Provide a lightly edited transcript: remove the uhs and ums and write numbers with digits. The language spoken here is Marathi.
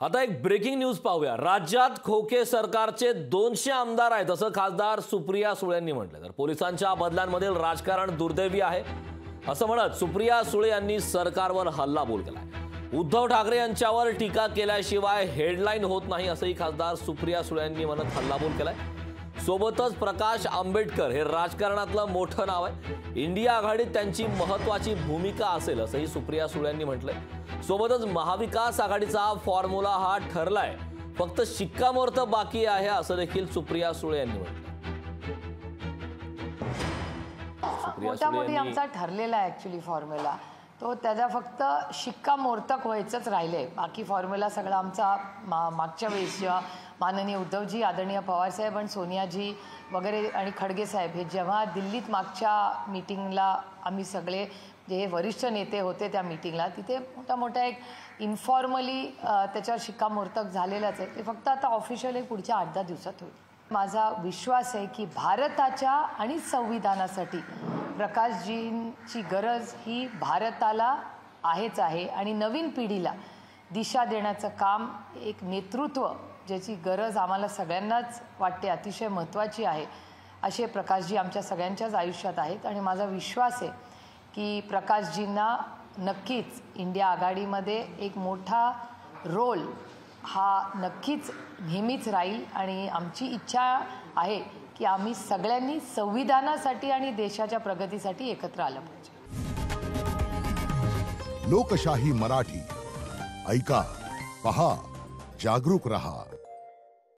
आता एक ब्रेकिंग न्यूज पाहूया। राज्यात खोके सरकारचे 200 आमदार आहेत असं खासदार सुप्रिया सुळे यांनी म्हटलं। तर पोलिसांच्या बदल्यांमधील राजकारण दुर्दैवी आहे असं म्हणत सुप्रिया सुळे यांनी सरकारवर हल्लाबोल केलाय। उद्धव ठाकरे यांच्यावर टीका केल्याशिवाय हेडलाईन होत नाही असंही खासदार सुप्रिया सुळे यांनी म्हणत हल्लाबोल केलाय। सोबतच प्रकाश आंबेडकर हे राजकारणातलं मोठं नाव आहे, इंडिया आघाडीत त्यांची महत्त्वाची भूमिका असेल असंही सुप्रिया सुळे यांनी म्हटलंय। सोबतच महाविकास आघाडीचा फॉर्म्युला हा ठरलाय, फक्त शिक्कामोर्तब बाकी आहे असं देखील सुप्रिया सुळे यांनी म्हटलं। मोठा आमचा ठरलेला आहे ऍक्च्युअली फॉर्म्युला, तो त्याचा फक्त शिक्कामोर्तब व्हायचंच राहिलंय। बाकी फॉर्म्युला सगळा आमचा मागच्या वेळेस माननीय उद्धवजी, आदरणीय पवारसाहेब आणि सोनियाजी वगैरे आणि खडगे साहेब हे जेव्हा दिल्लीत मागच्या मीटिंगला आम्ही सगळे जे वरिष्ठ नेते होते त्या मीटिंगला, तिथे मोठा एक इन्फॉर्मली त्याच्यावर शिक्कामोर्तब झालेलाच आहे। ते फक्त आता ऑफिशियल पुढच्या 8-10 दिवसात होईल। माझा विश्वास आहे की भारताच्या आणि संविधानासाठी प्रकाशजींची गरज ही भारताला आहेच आहे आणि नवीन पिढीला दिशा देण्याचं काम, एक नेतृत्व ज्याची गरज आम्हाला सगळ्यांनाच वाटते अतिशय महत्त्वाची आहे, असे प्रकाशजी आमच्या सगळ्यांच्याच आयुष्यात आहेत। आणि माझा विश्वास आहे की प्रकाशजींना नक्कीच इंडिया आघाडीमध्ये एक मोठा रोल हा नक्कीच नेहमीच राहील। आणि आमची इच्छा आहे की आम्ही सगळ्यांनी संविधानासाठी आणि देशाच्या प्रगतीसाठी एकत्र आलं पाहिजे। लोकशाही मराठी ऐका, पहा, जागरूक रहा।